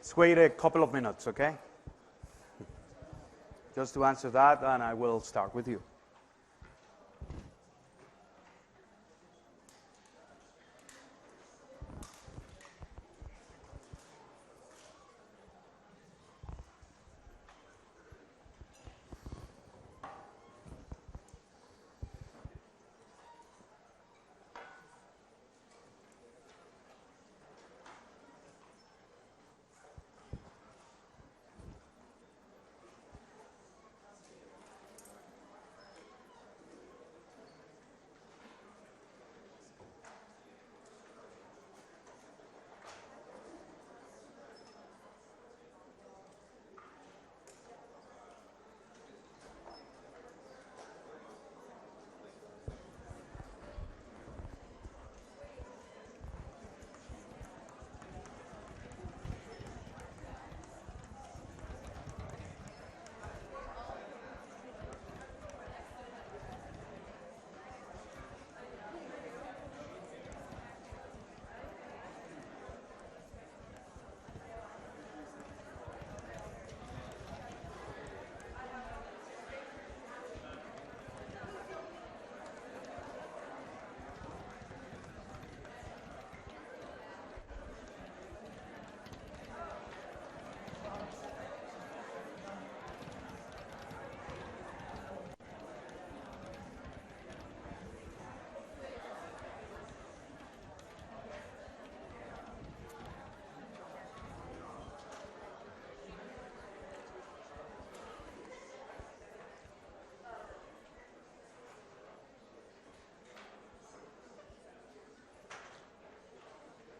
Let's wait a couple of minutes, okay? Just to answer that, and I will start with you.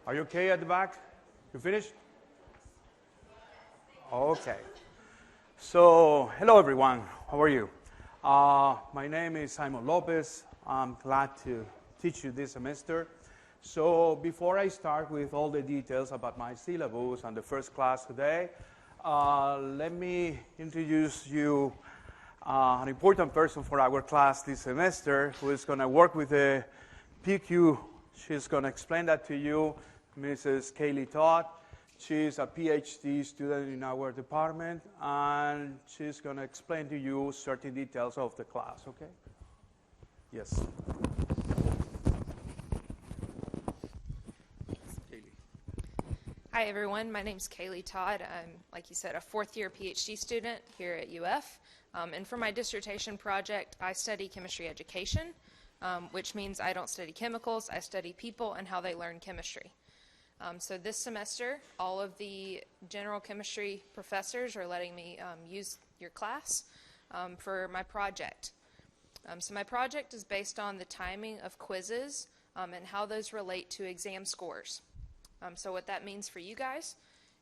Are you okay at the back? You finished? Okay. So, hello everyone. How are you? My name is Simon Lopez. I'm glad to teach you this semester. So, before I start with all the details about my syllabus and the first class today, let me introduce you an important person for our class this semester who is going to work with the PQ. She's going to explain that to you. Mrs. Kaylee Todd. She's a PhD student in our department, and she's going to explain to you certain details of the class, okay? Yes. Kaylee. Hi, everyone. My name's Kaylee Todd. I'm, like you said, a fourth-year PhD student here at UF. And for my dissertation project, I study chemistry education, which means I don't study chemicals. I study people and how they learn chemistry. So this semester, all of the general chemistry professors are letting me use your class for my project. So my project is based on the timing of quizzes and how those relate to exam scores. So what that means for you guys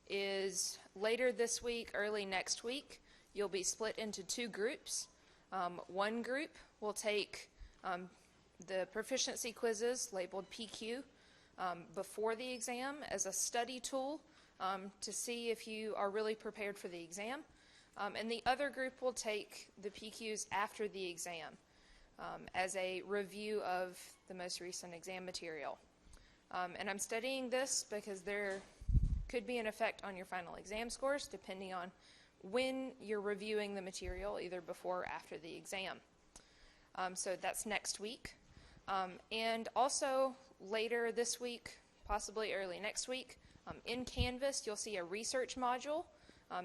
is later this week, early next week, you'll be split into two groups. One group will take the proficiency quizzes labeled PQ before the exam as a study tool to see if you are really prepared for the exam. And the other group will take the PQs after the exam as a review of the most recent exam material. And I'm studying this because there could be an effect on your final exam scores depending on when you're reviewing the material, either before or after the exam. So that's next week. And also later this week, possibly early next week, in Canvas you'll see a research module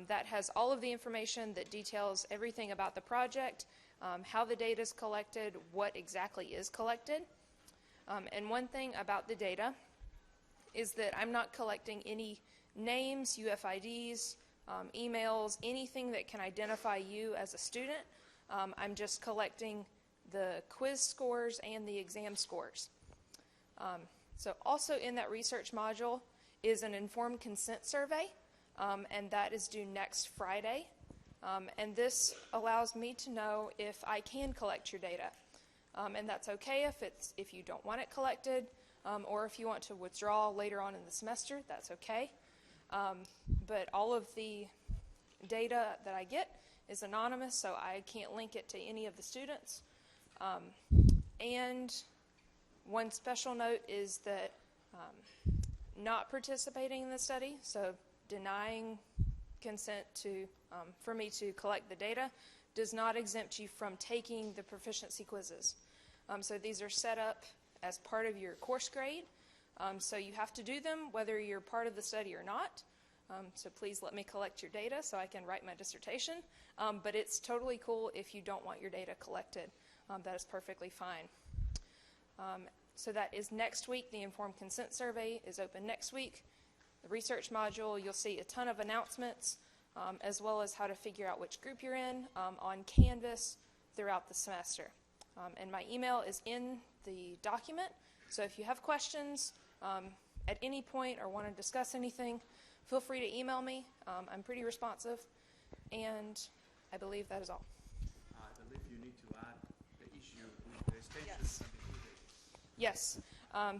that has all of the information that details everything about the project, how the data is collected, what exactly is collected. And one thing about the data is that I'm not collecting any names, UFIDs, emails, anything that can identify you as a student. I'm just collecting the quiz scores and the exam scores. So also in that research module is an informed consent survey, and that is due next Friday. And this allows me to know if I can collect your data. And that's okay if you don't want it collected, or if you want to withdraw later on in the semester, that's okay. But all of the data that I get is anonymous, so I can't link it to any of the students. And one special note is that not participating in the study, so denying consent for me to collect the data does not exempt you from taking the proficiency quizzes. So these are set up as part of your course grade. So you have to do them whether you're part of the study or not. So please let me collect your data so I can write my dissertation. But it's totally cool if you don't want your data collected. That is perfectly fine. So that is next week. The informed consent survey is open next week. The research module, you'll see a ton of announcements, as well as how to figure out which group you're in on Canvas throughout the semester. And my email is in the document. So if you have questions at any point or want to discuss anything, feel free to email me. I'm pretty responsive. And I believe that is all. I believe you need to add the issue with the extensions. Yes.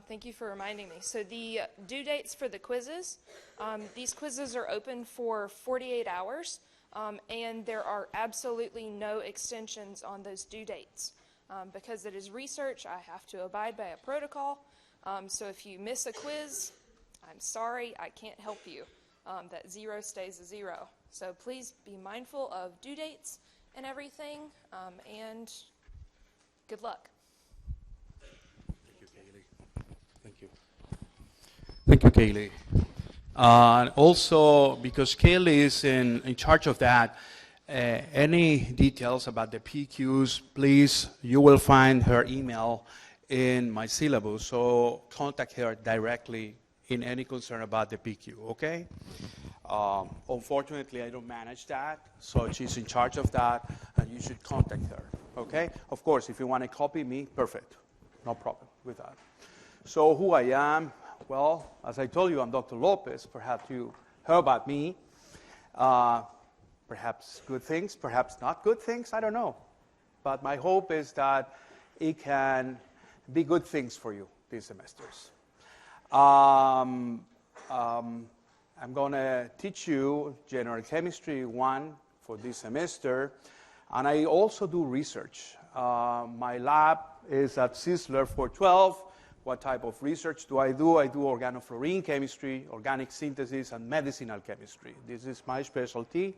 Thank you for reminding me. So the due dates for the quizzes, these quizzes are open for 48 hours, and there are absolutely no extensions on those due dates. Because it is research, I have to abide by a protocol. So if you miss a quiz, I'm sorry, I can't help you. That 0 stays a 0. So please be mindful of due dates and everything, and good luck. Thank you, Kaylee. Thank you. Thank you, Kaylee. Also, because Kaylee is in charge of that, any details about the PQs, please, you will find her email in my syllabus, so contact her directly in any concern about the PQ, okay? Unfortunately, I don't manage that, so she's in charge of that, and you should contact her, okay? Of course, if you want to copy me, perfect. No problem with that. So who I am, well, as I told you, I'm Dr. Lopez. Perhaps you heard about me. Perhaps good things, perhaps not good things, I don't know. But my hope is that it can be good things for you these semesters. I'm going to teach you General Chemistry 1 for this semester, and I also do research. My lab is at Sisler 412. What type of research do? I do organofluorine chemistry, organic synthesis, and medicinal chemistry. This is my specialty.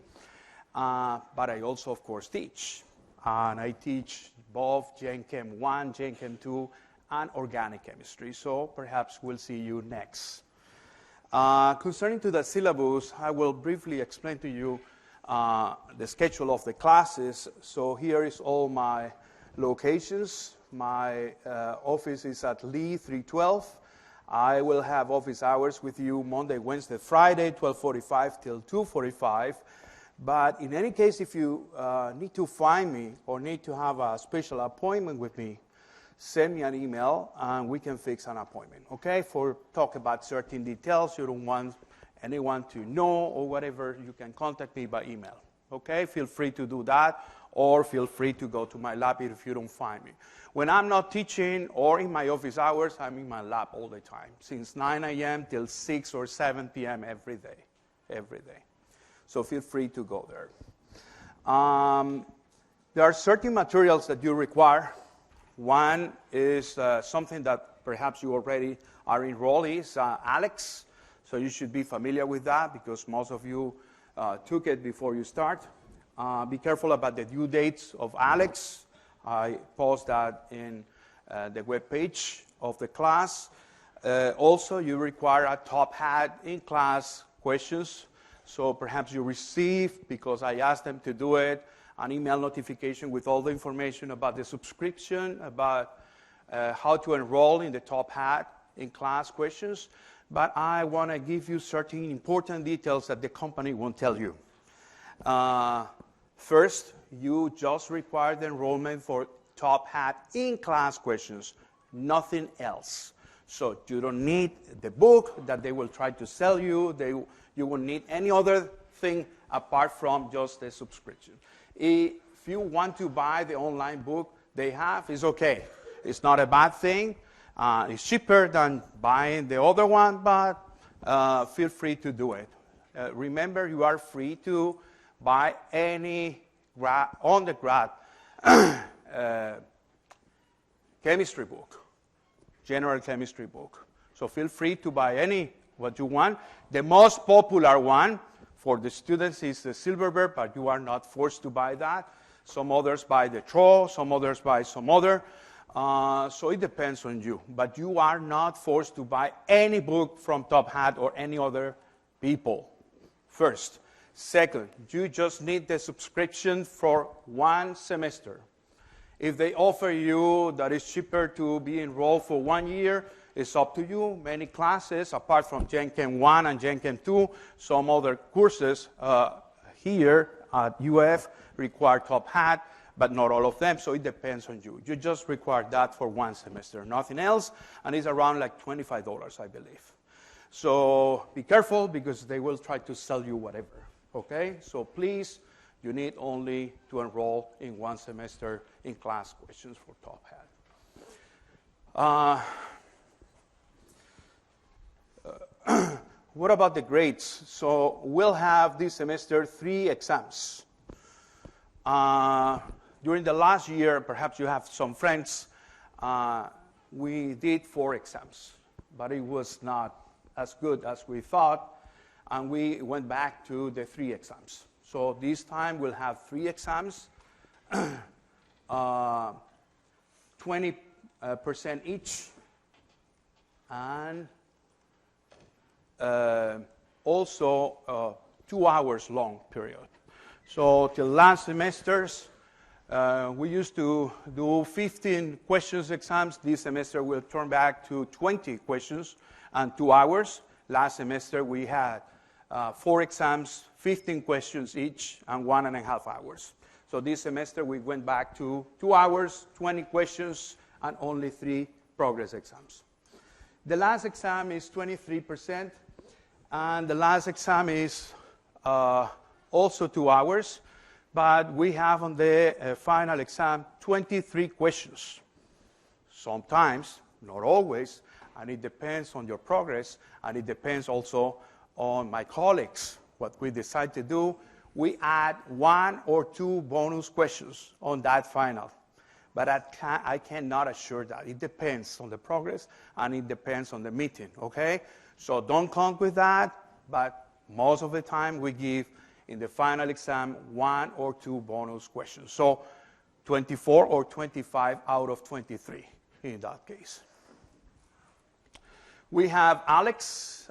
But I also, of course, teach. And I teach both Gen Chem 1, Gen Chem 2, and organic chemistry. So perhaps we'll see you next. Concerning to the syllabus, I will briefly explain to you the schedule of the classes. So here is all my locations. My office is at Lee 312. I will have office hours with you Monday, Wednesday, Friday, 12:45 till 2:45. But in any case, if you need to find me or need to have a special appointment with me, send me an email and we can fix an appointment, okay? For talk about certain details you don't want anyone to know or whatever, you can contact me by email, okay? Feel free to do that, or feel free to go to my lab if you don't find me. When I'm not teaching or in my office hours, I'm in my lab all the time, since 9 a.m. till 6 or 7 p.m. every day. So feel free to go there. There are certain materials that you require. One is something that perhaps you already are enrolled in, Alex. So you should be familiar with that because most of you took it before you start. Be careful about the due dates of Alex. I post that in the web page of the class. Also, you require a top hat in class questions. So perhaps you receive, because I asked them to do it, an email notification with all the information about the subscription, about how to enroll in the top hat in class questions. But I want to give you certain important details that the company won't tell you. First, you just require the enrollment for top hat in class questions, nothing else. So you don't need the book that they will try to sell you. You won't need any other thing apart from just the subscription. If you want to buy the online book they have, it's okay. It's not a bad thing. It's cheaper than buying the other one, but feel free to do it. Remember, you are free to buy any undergrad chemistry book, general chemistry book. So feel free to buy any what you want. The most popular one for the students is the Silverbird, but you are not forced to buy that. Some others buy the Troll, some others buy some other. So it depends on you. But you are not forced to buy any book from Top Hat or any other people, first. Second, you just need the subscription for 1 semester. If they offer you that it's cheaper to be enrolled for 1 year, it's up to you. Many classes, apart from chem 1 and chem 2, some other courses here at UF require Top Hat, but not all of them, so it depends on you. You just require that for 1 semester, nothing else, and it's around like $25, I believe. So be careful, because they will try to sell you whatever, okay? So please, you need only to enroll in 1 semester in class questions for Top Hat. What about the grades? So we'll have this semester 3 exams. During the last year, perhaps you have some friends, we did 4 exams, but it was not as good as we thought, and we went back to the 3 exams. So this time we'll have 3 exams, 20% each, and also 2 hours long period. So till last semesters, we used to do 15 questions exams. This semester we'll turn back to 20 questions and 2 hours. Last semester we had 4 exams, 15 questions each, and 1.5 hours. So this semester we went back to 2 hours, 20 questions, and only 3 progress exams. The last exam is 23%, and the last exam is also 2 hours, but we have on the final exam 23 questions. Sometimes, not always, and it depends on your progress, and it depends also on my colleagues. What we decide to do, we add 1 or 2 bonus questions on that final. But I cannot assure that. It depends on the progress, and it depends on the meeting, okay? So don't count with that, but most of the time we give in the final exam 1 or 2 bonus questions. So 24 or 25 out of 23 in that case. We have Alex.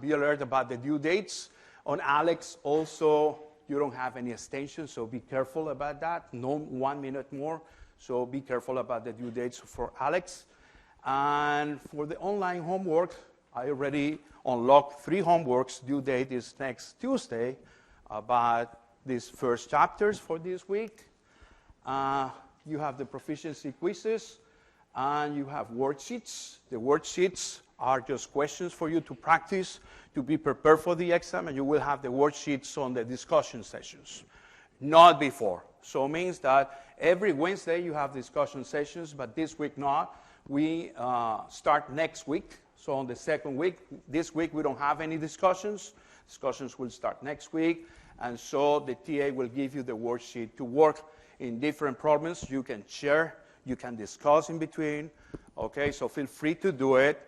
Be alert about the due dates. On Alex also, you don't have any extension, so be careful about that. No 1 minute more, so be careful about the due dates for Alex. And for the online homework, I already unlocked 3 homeworks. Due date is next Tuesday about these first chapters for this week. You have the proficiency quizzes, and you have worksheets. The worksheets are just questions for you to practice, to be prepared for the exam, and you will have the worksheets on the discussion sessions, not before. So it means that every Wednesday you have discussion sessions, but this week not. We start next week. So on the second week, this week we don't have any discussions. Discussions will start next week. And so the TA will give you the worksheet to work in different problems. You can share, you can discuss in between. Okay, so feel free to do it.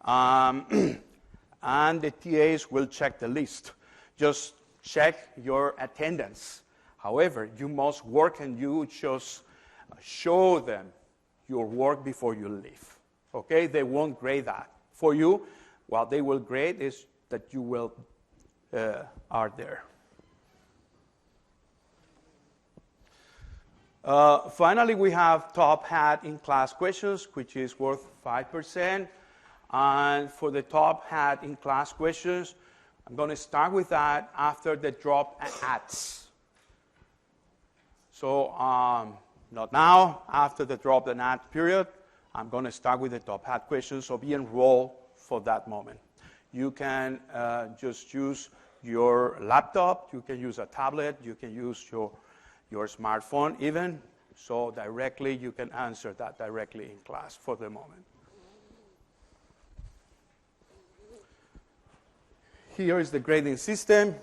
And the TAs will check the list. Just check your attendance. However, you must work, and you just show them your work before you leave. Okay, they won't grade that for you. What they will grade is that you will are there. Finally, we have Top Hat in class questions, which is worth 5%. And for the Top Hat in class questions, I'm going to start with that after the drop hats. So not now, after the drop and add period, I'm going to start with the Top Hat questions, so be enrolled for that moment. You can just use your laptop, you can use a tablet, you can use your smartphone even, so directly you can answer that directly in class for the moment. Here is the grading system.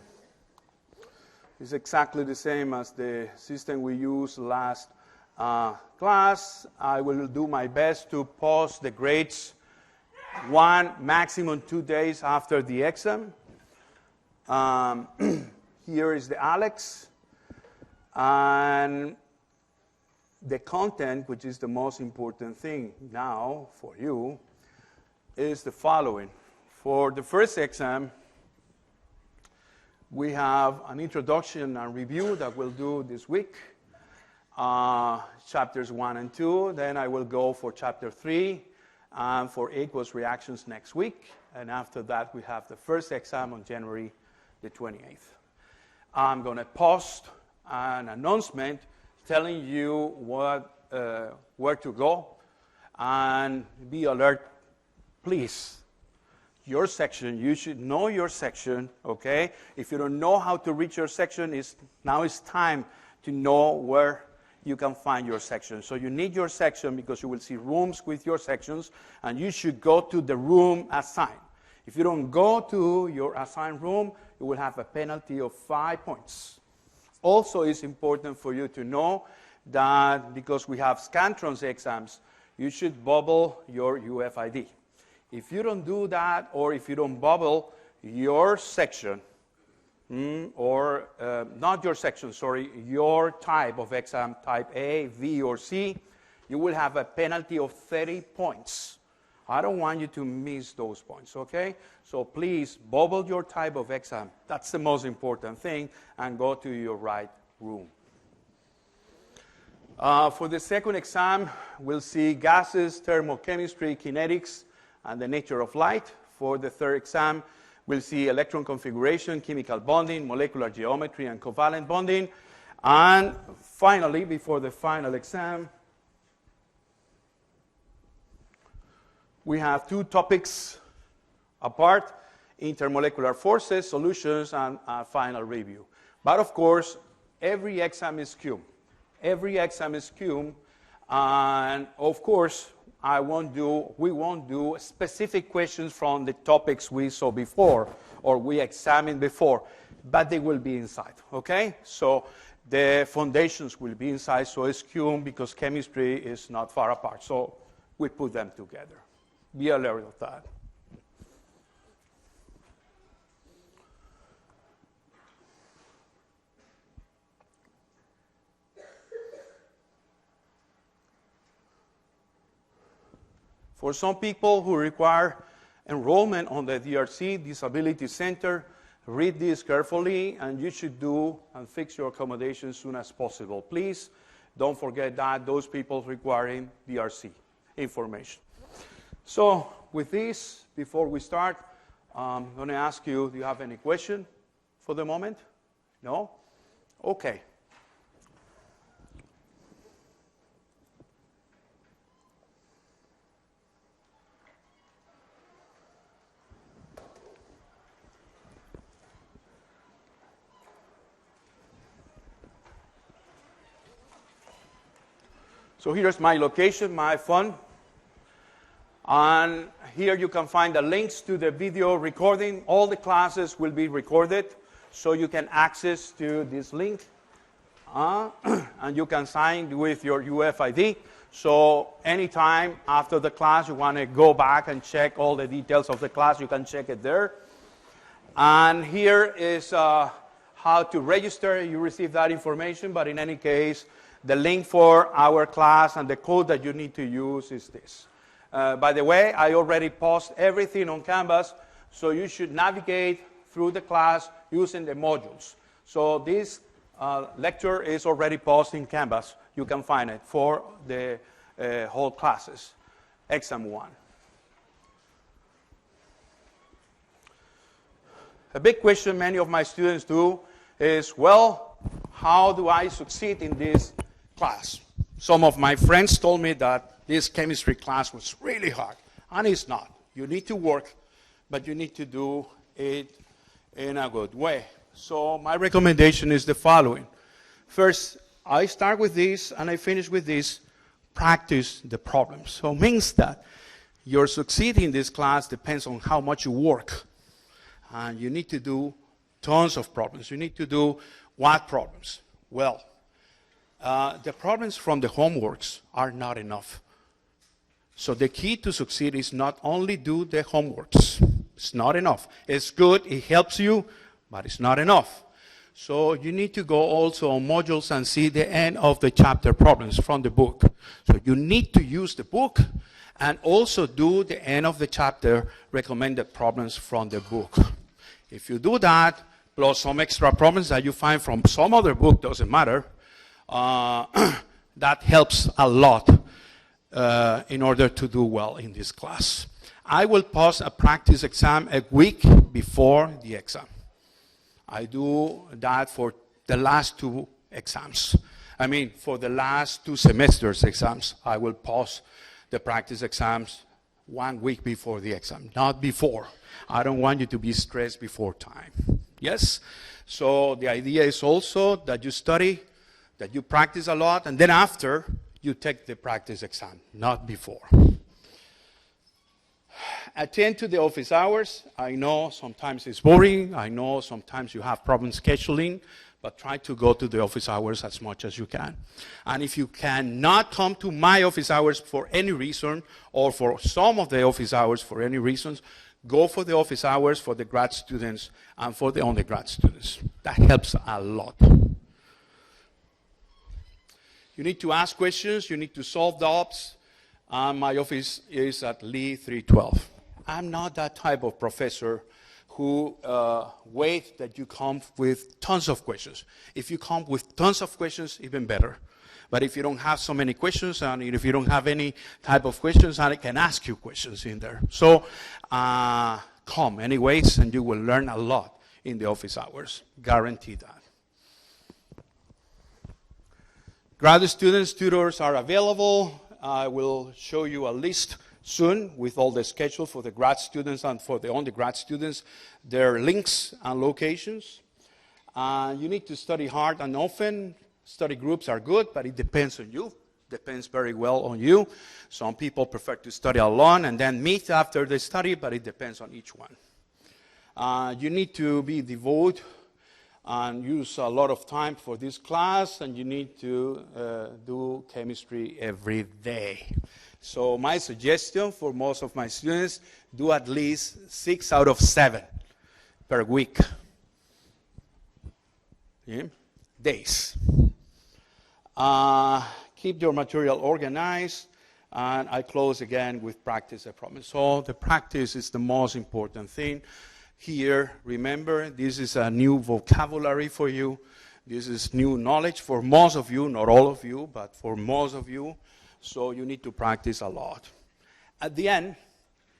It's exactly the same as the system we used last class. I will do my best to post the grades 1, maximum 2 days after the exam. Here is the Alex. And the content, which is the most important thing now for you, is the following. For the first exam, we have an introduction and review that we'll do this week, chapters 1 and 2. Then I will go for chapter 3 and for aqueous reactions next week. And after that, we have the first exam on January the 28th. I'm going to post an announcement telling you where to go, and be alert, please. Your section, you should know your section, okay? If you don't know how to reach your section, now it's time to know where you can find your section. So you need your section because you will see rooms with your sections, and you should go to the room assigned. If you don't go to your assigned room, you will have a penalty of 5 points. Also, it's important for you to know that because we have Scantrons exams, you should bubble your UFID. If you don't do that, or if you don't bubble your section, or not your section, sorry, your type of exam, type A, V, or C, you will have a penalty of 30 points. I don't want you to miss those points, okay? So please, bubble your type of exam. That's the most important thing, and go to your right room. For the second exam, we'll see gases, thermochemistry, kinetics, and the nature of light. For the third exam, we'll see electron configuration, chemical bonding, molecular geometry, and covalent bonding. And finally, before the final exam, we have 2 topics apart: intermolecular forces, solutions, and a final review. But of course, every exam is cum. Every exam is cum, and of course, we won't do specific questions from the topics we saw before or we examined before, but they will be inside, okay? So the foundations will be inside, so it's cum because chemistry is not far apart. So we put them together. Be alert of that. For some people who require enrollment on the DRC, Disability Center, read this carefully, and you should do and fix your accommodation as soon as possible. Please don't forget that, those people requiring DRC information. So with this, before we start, I'm going to ask you, do you have any question for the moment? No? Okay. So here's my location, my phone. And here you can find the links to the video recording. All the classes will be recorded, so you can access to this link. And you can sign with your UFID. So anytime after the class you want to go back and check all the details of the class, you can check it there. And here is how to register. You receive that information, but in any case, the link for our class and the code that you need to use is this. By the way, I already posted everything on Canvas, so you should navigate through the class using the modules. So this lecture is already posted in Canvas. You can find it for the whole classes, Exam 1. A big question many of my students do is, well, how do I succeed in this class? Some of my friends told me that this chemistry class was really hard, and it's not. You need to work, but you need to do it in a good way. So my recommendation is the following. First, I start with this, and I finish with this. Practice the problems. So it means that your succeeding in this class depends on how much you work. And you need to do tons of problems. You need to do what problems? Well, the problems from the homeworks are not enough. So the key to succeed is not only do the homeworks. It's not enough. It's good, it helps you, but it's not enough. So you need to go also on modules and see the end of the chapter problems from the book. So you need to use the book and also do the end of the chapter recommended problems from the book. If you do that, plus some extra problems that you find from some other book, doesn't matter, that helps a lot in order to do well in this class. I will post a practice exam a week before the exam. I do that for the last two exams. I mean, for the last 2 semesters exams, I will post the practice exams 1 week before the exam, not before. I don't want you to be stressed before time. Yes? So the idea is also that you study, that you practice a lot, and then after, you take the practice exam, not before. Attend to the office hours. I know sometimes it's boring. I know sometimes you have problems scheduling, but try to go to the office hours as much as you can. And if you cannot come to my office hours for any reason, or for some of the office hours for any reasons, go for the office hours for the grad students and for the undergrad students. That helps a lot. You need to ask questions. You need to solve doubts. My office is at Lee 312. I'm not that type of professor who wait that you come with tons of questions. If you come with tons of questions, even better. But if you don't have so many questions, and if you don't have any type of questions, I can ask you questions in there. So come anyways, and you will learn a lot in the office hours. Guarantee that. Graduate students, tutors are available. I will show you a list soon with all the schedule for the grad students and for the undergrad students, their links and locations. You need to study hard and often. Study groups are good, but it depends on you. Depends very well on you. Some people prefer to study alone and then meet after they study, but it depends on each one. You need to be devoted and use a lot of time for this class, and you need to do chemistry every day. So my suggestion for most of my students, do at least 6 out of 7 per week. Yeah? Days. Keep your material organized, and I close again with practice, I promise. So the practice is the most important thing. Here, remember, this is a new vocabulary for you. This is new knowledge for most of you, not all of you, but for most of you. So you need to practice a lot. At the end,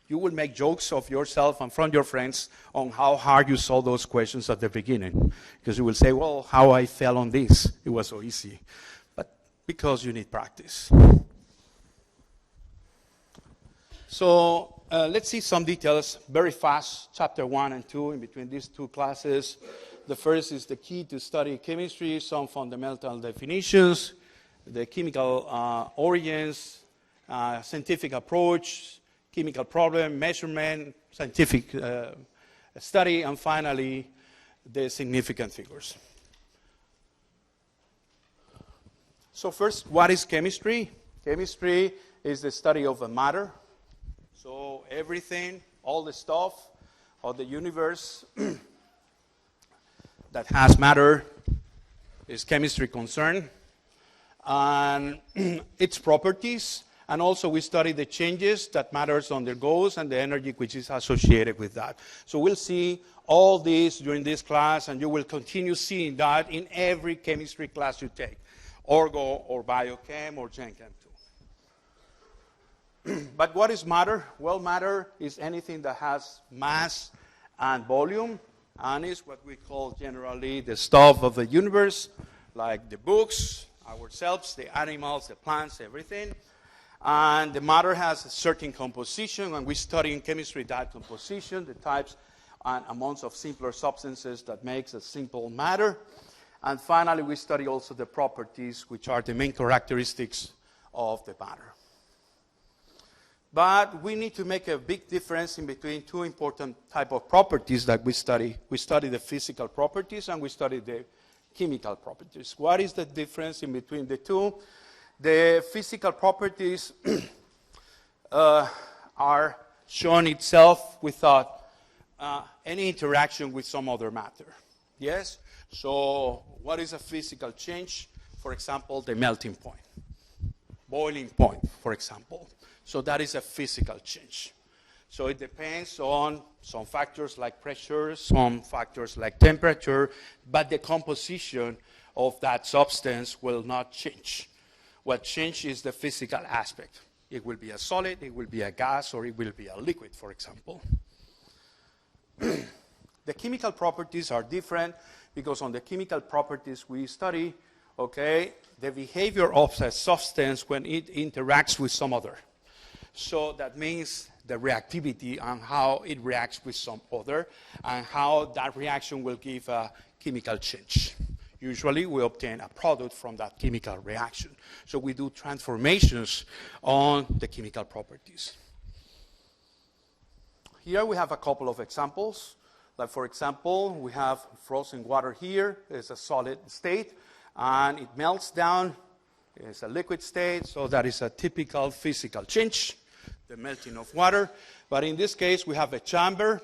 you will make jokes of yourself and from your friends on how hard you solved those questions at the beginning. Because you will say, well, how I fell on this. It was so easy. But because you need practice. So let's see some details very fast, chapter 1 and 2, in between these two classes. The first is the key to study chemistry, some fundamental definitions, the chemical origins, scientific approach, chemical problem, measurement, scientific study, and finally, the significant figures. So first, what is chemistry? Chemistry is the study of a matter. So everything, all the stuff of the universe that has matter is chemistry concerned. And its properties, and also we study the changes that matters undergoes and the energy which is associated with that. So we'll see all this during this class, and you will continue seeing that in every chemistry class you take, Orgo or Biochem or Gen Chem 2. But what is matter? Well, matter is anything that has mass and volume, and is what we call generally the stuff of the universe, like the books, ourselves, the animals, the plants, everything. And the matter has a certain composition, and we study in chemistry that composition, the types and amounts of simpler substances that makes a simple matter. And finally, we study also the properties, which are the main characteristics of the matter. But we need to make a big difference in between two important types of properties that we study. We study the physical properties, and we study the chemical properties. What is the difference in between the two? The physical properties are shown itself without any interaction with some other matter. Yes? So what is a physical change? For example, the melting point, boiling point, for example. So that is a physical change. So it depends on some factors like pressure, some factors like temperature, but the composition of that substance will not change. What changes is the physical aspect. It will be a solid, it will be a gas, or it will be a liquid, for example. The chemical properties are different because on the chemical properties we study, okay, the behavior of a substance when it interacts with some other. So that means the reactivity and how it reacts with some other and how that reaction will give a chemical change. Usually we obtain a product from that chemical reaction. So we do transformations on the chemical properties. Here we have a couple of examples. Like for example, we have frozen water here. It's a solid state and it melts down. It's a liquid state, so that is a typical physical change, the melting of water. But in this case, we have a chamber,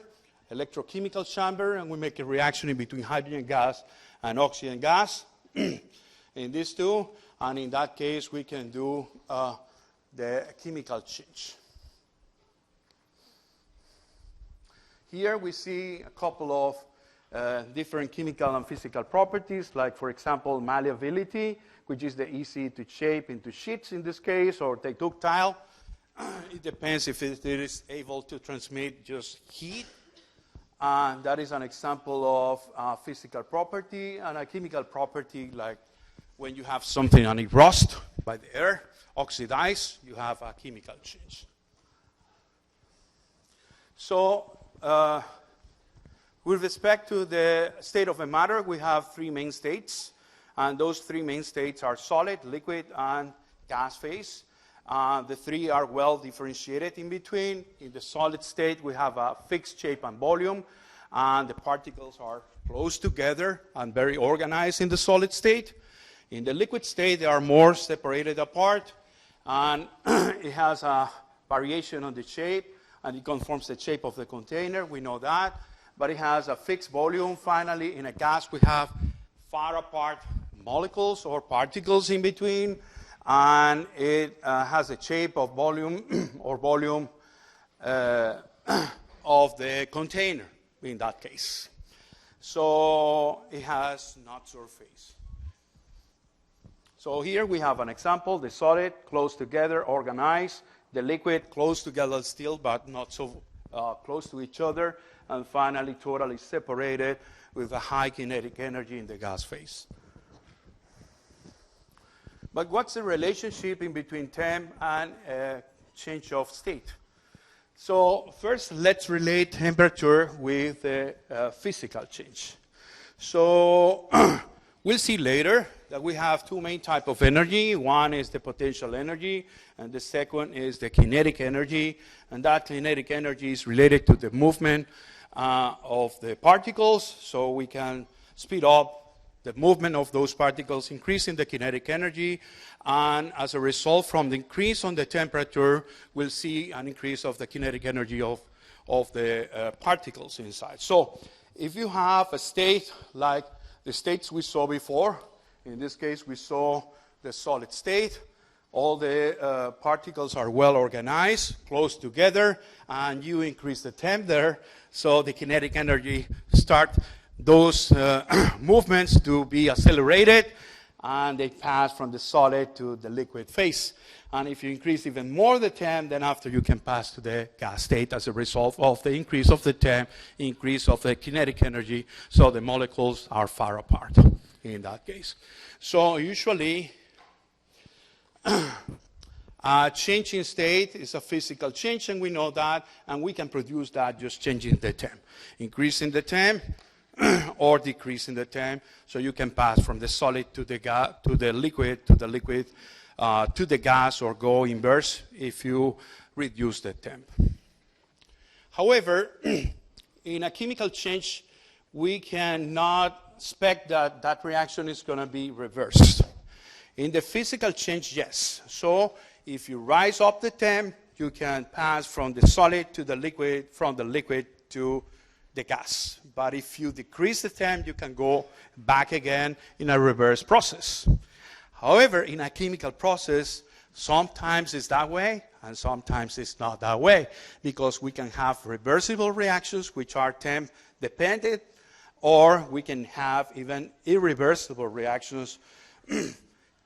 electrochemical chamber, and we make a reaction in between hydrogen gas and oxygen gas in these two. And in that case, we can do the chemical change. Here we see a couple of different chemical and physical properties, like, for example, malleability, which is the easy to shape into sheets in this case, or the ductile. It depends if it is able to transmit just heat. And that is an example of physical property. And a chemical property, like when you have something and it rusts by the air, oxidize, you have a chemical change. So, with respect to the state of a matter, we have three main states. And those three main states are solid, liquid, and gas phase. The three are well differentiated in between. In the solid state, we have a fixed shape and volume, and the particles are close together and very organized in the solid state. In the liquid state, they are more separated apart, and it has a variation on the shape, and it conforms the shape of the container. We know that, but it has a fixed volume. Finally, in a gas, we have far apart molecules or particles in between, and it has a shape of volume or volume of the container in that case. So it has not surface. So here we have an example, the solid, close together, organized, the liquid, close together still, but not so close to each other, and finally totally separated with a high kinetic energy in the gas phase. But what's the relationship in between temp and change of state? So first, let's relate temperature with physical change. So we'll see later that we have two main types of energy. One is the potential energy, and the second is the kinetic energy. And that kinetic energy is related to the movement of the particles, so we can speed up the movement of those particles, increasing the kinetic energy, and as a result, from the increase on the temperature, we'll see an increase of the kinetic energy of the particles inside. So if you have a state like the states we saw before, in this case we saw the solid state, all the particles are well organized, close together, and you increase the temp there, so the kinetic energy starts those movements to be accelerated, and they pass from the solid to the liquid phase. And if you increase even more the temp, then after you can pass to the gas state as a result of the increase of the temp, increase of the kinetic energy, so the molecules are far apart in that case. So usually, a change in state is a physical change, and we know that, and we can produce that just changing the temp. Increasing the temp, or decreasing the temp, so you can pass from the solid to the liquid, to the gas, or go inverse if you reduce the temp. However, in a chemical change, we cannot expect that that reaction is going to be reversed. In the physical change, yes. So if you rise up the temp, you can pass from the solid to the liquid, from the liquid to the gas. But if you decrease the temp, you can go back again in a reverse process. However, in a chemical process, sometimes it's that way, and sometimes it's not that way, because we can have reversible reactions, which are temp dependent, or we can have even irreversible reactions,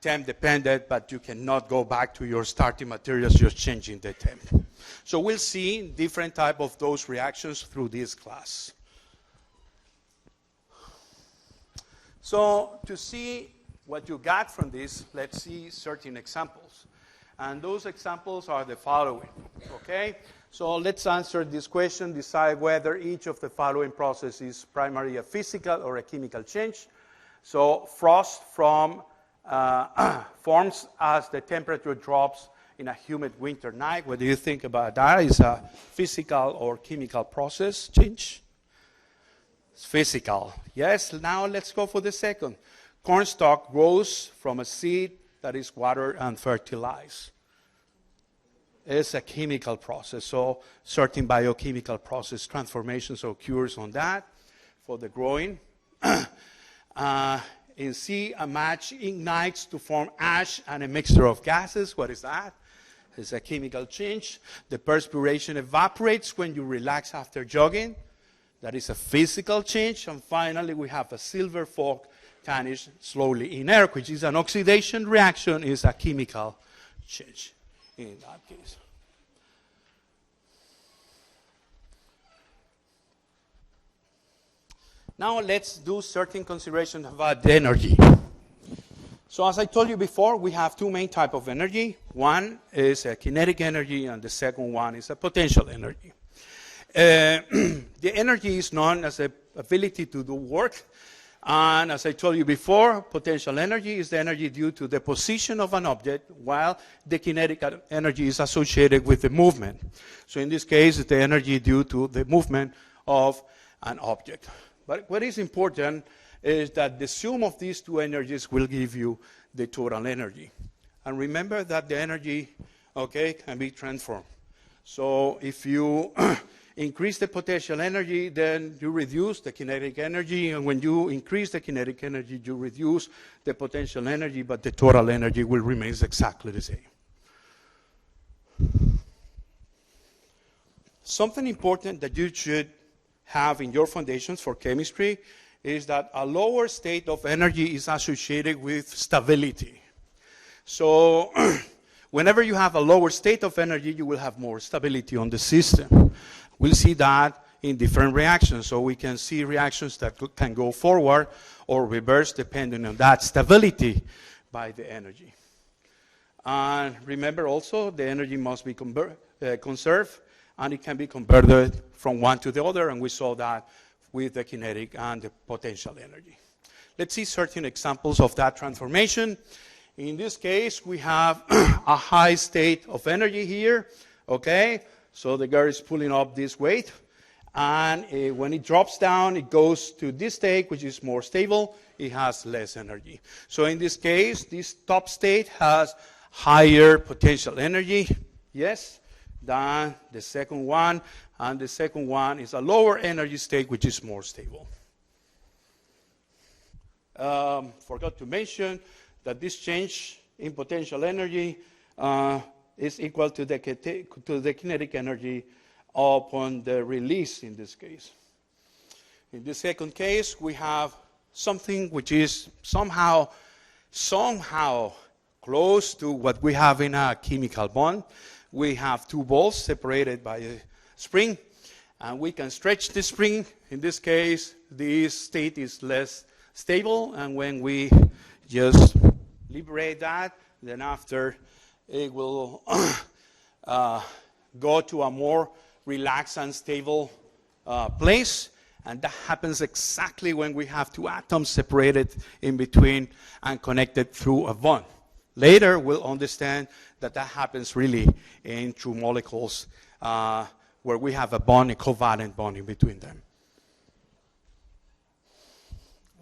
temp dependent, but you cannot go back to your starting materials just changing the temp. So we'll see different type of those reactions through this class. So to see what you got from this, let's see certain examples. And those examples are the following, okay? So let's answer this question, decide whether each of the following processes is primarily a physical or a chemical change. So frost forms as the temperature drops in a humid winter night. What do you think about that? Is a physical or chemical process change? It's physical. Yes, now let's go for the second. Cornstalk grows from a seed that is watered and fertilized. It's a chemical process, so certain biochemical process transformations occurs on that for the growing. In C, a match ignites to form ash and a mixture of gases. What is that? It's a chemical change. The perspiration evaporates when you relax after jogging. That is a physical change. And finally, we have a silver fork tarnish slowly in air, which is an oxidation reaction, is a chemical change in that case. Now let's do certain considerations about the energy. So as I told you before, we have two main types of energy. One is a kinetic energy, and the second one is a potential energy. The energy is known as the ability to do work. And as I told you before, potential energy is the energy due to the position of an object, while the kinetic energy is associated with the movement. So in this case, it's the energy due to the movement of an object. But what is important is that the sum of these two energies will give you the total energy. And remember that the energy, okay, can be transformed. So if you increase the potential energy, then you reduce the kinetic energy. And when you increase the kinetic energy, you reduce the potential energy, but the total energy will remain exactly the same. Something important that you should have in your foundations for chemistry is that a lower state of energy is associated with stability. So whenever you have a lower state of energy, you will have more stability on the system. We'll see that in different reactions. So we can see reactions that can go forward or reverse depending on that stability by the energy. And remember also, the energy must be conserved, and it can be converted from one to the other, and we saw that with the kinetic and the potential energy. Let's see certain examples of that transformation. In this case, we have a high state of energy here, okay? So the girl is pulling up this weight, and when it drops down, it goes to this state, which is more stable. It has less energy. So in this case, this top state has higher potential energy, yes, than the second one, and the second one is a lower energy state, which is more stable. Forgot to mention that this change in potential energy is equal to the kinetic energy upon the release in this case. In the second case, we have something which is somehow close to what we have in a chemical bond. We have two balls separated by a spring, and we can stretch the spring. In this case, this state is less stable, and when we just liberate that, then after it will go to a more relaxed and stable place, and that happens exactly when we have two atoms separated in between and connected through a bond. Later, we'll understand that that happens really in two molecules where we have a bond, a covalent bond in between them.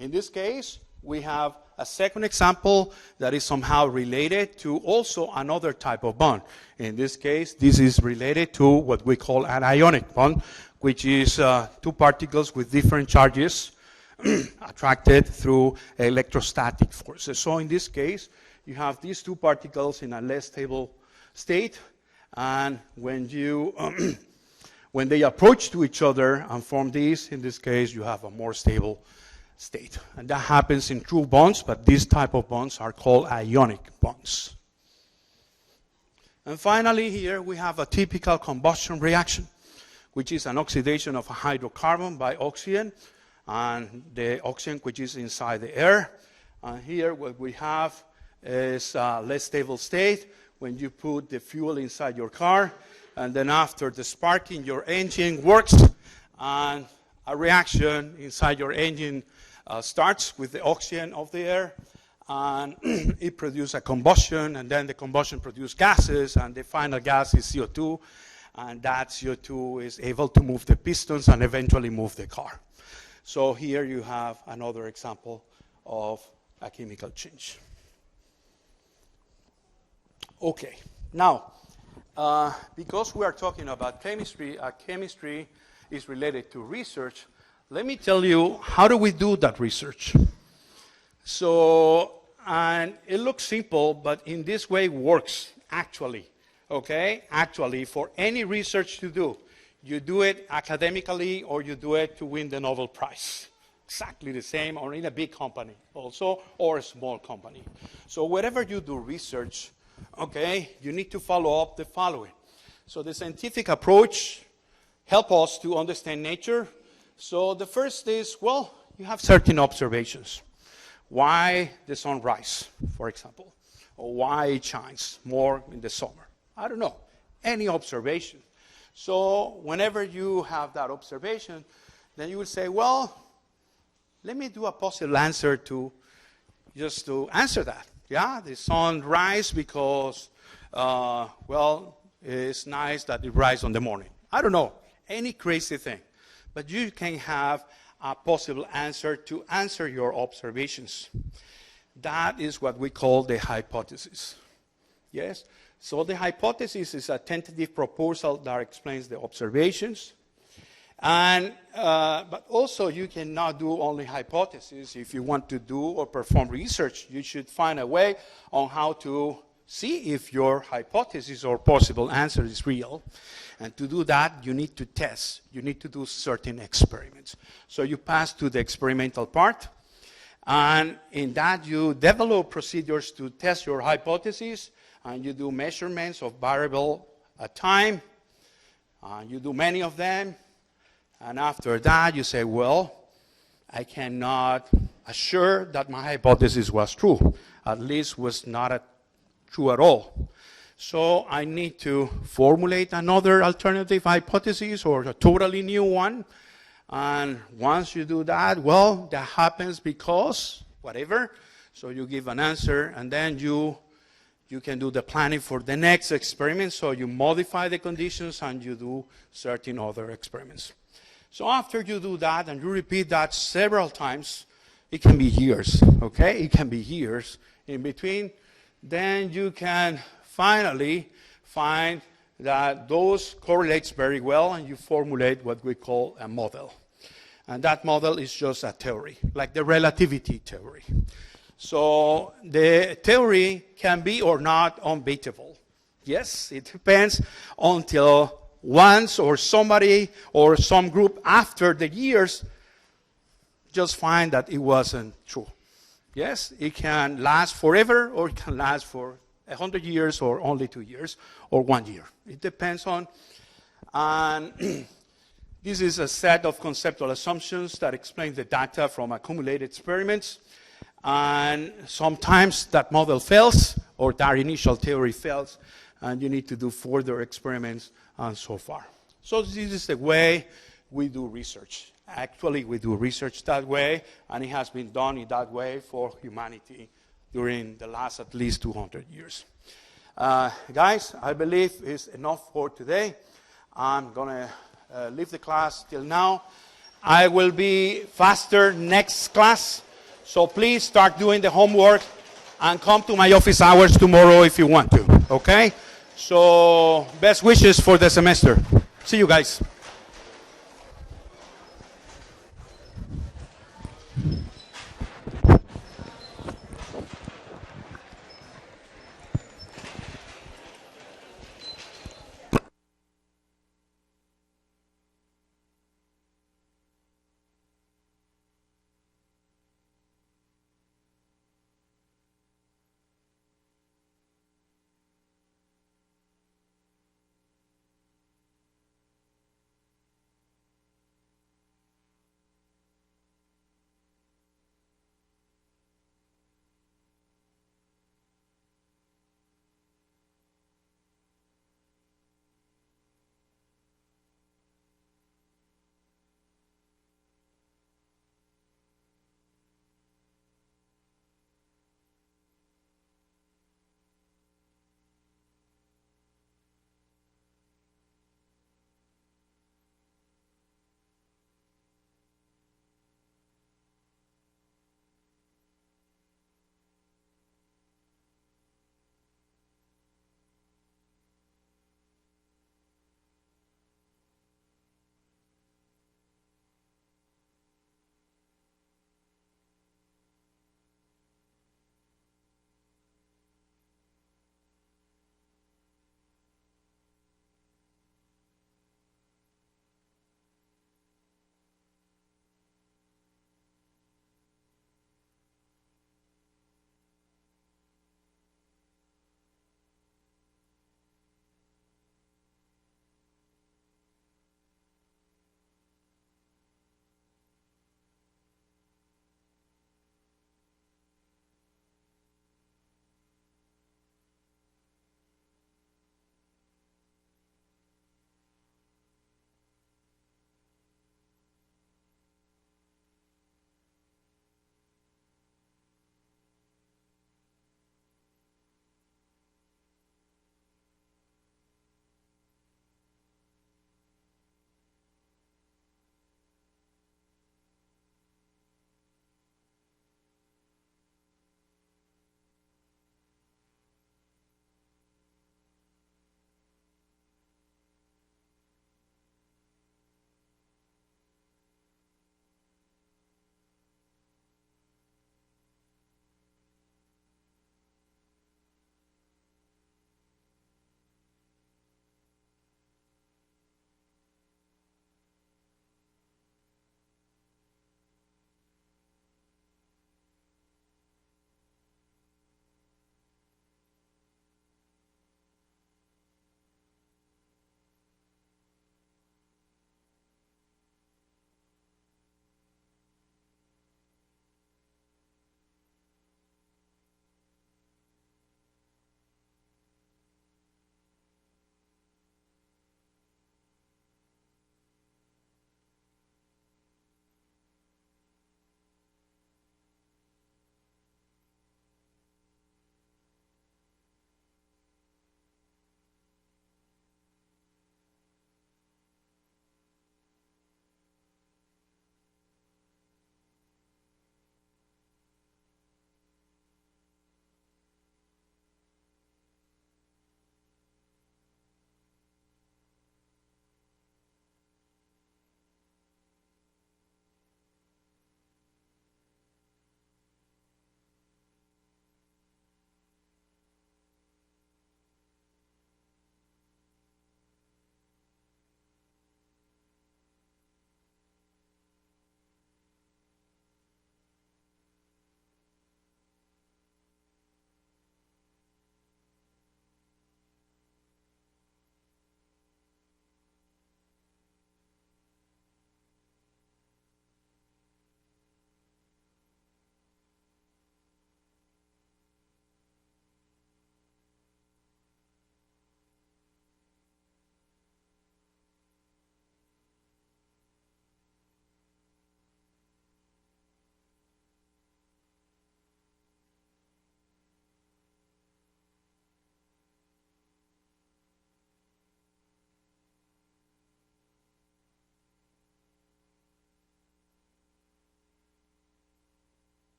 In this case, we have a second example that is somehow related to also another type of bond. In this case, this is related to what we call an ionic bond, which is two particles with different charges attracted through electrostatic forces. So in this case, you have these two particles in a less stable state, and when when they approach to each other and form these, in this case, you have a more stable state. And that happens in true bonds, but these type of bonds are called ionic bonds. And finally, here we have a typical combustion reaction, which is an oxidation of a hydrocarbon by oxygen, and the oxygen which is inside the air. And here what we have is a less stable state when you put the fuel inside your car, and then after the sparking, your engine works, and a reaction inside your engine starts with the oxygen of the air, and it produces a combustion, and then the combustion produces gases, and the final gas is CO2, and that CO2 is able to move the pistons and eventually move the car. So here you have another example of a chemical change. Okay, now, because we are talking about chemistry, chemistry is related to research. Let me tell you, how do we do that research? So, and it looks simple, but in this way works, actually. Okay? Actually, for any research to do, you do it academically or you do it to win the Nobel Prize. Exactly the same, or in a big company also, or a small company. So wherever you do research, okay, you need to follow up the following. So the scientific approach helps us to understand nature. So the first is, well, you have certain observations. Why the sun rises, for example, or why it shines more in the summer. I don't know, any observation. So whenever you have that observation, then you will say, well, let me do a possible answer to answer that. Yeah, the sun rises because, well, it's nice that it rises on the morning. I don't know, any crazy thing. But you can have a possible answer to answer your observations. That is what we call the hypothesis. Yes? So the hypothesis is a tentative proposal that explains the observations. And, but also you cannot do only hypotheses. If you want to do or perform research, you should find a way on how to see if your hypothesis or possible answer is real. And to do that, you need to test. You need to do certain experiments. So you pass to the experimental part. And in that, you develop procedures to test your hypothesis. And you do measurements of variable at time. You do many of them. And after that, you say, well, I cannot assure that my hypothesis was true. At least was not true at all. So I need to formulate another alternative hypothesis or a totally new one. And once you do that, well, that happens because whatever. So you give an answer, and then you can do the planning for the next experiment. So you modify the conditions and you do certain other experiments. So after you do that and you repeat that several times, it can be years, okay? It can be years in between. Then you can finally find that those correlates very well, and you formulate what we call a model. And that model is just a theory, like the relativity theory. So the theory can be or not unbeatable. Yes, it depends until once or somebody or some group after the years just find that it wasn't true. Yes, it can last forever, or it can last for 100 years, or only 2 years, or 1 year. It depends on. And this is a set of conceptual assumptions that explain the data from accumulated experiments. And sometimes that model fails, or that initial theory fails, and you need to do further experiments and so far. So this is the way we do research. Actually, we do research that way, and it has been done in that way for humanity during the last at least 200 years. Guys, I believe it's enough for today. I'm going to leave the class till now. I will be faster next class So please start doing the homework and come to my office hours tomorrow if you want to, okay? So best wishes for the semester. See you guys.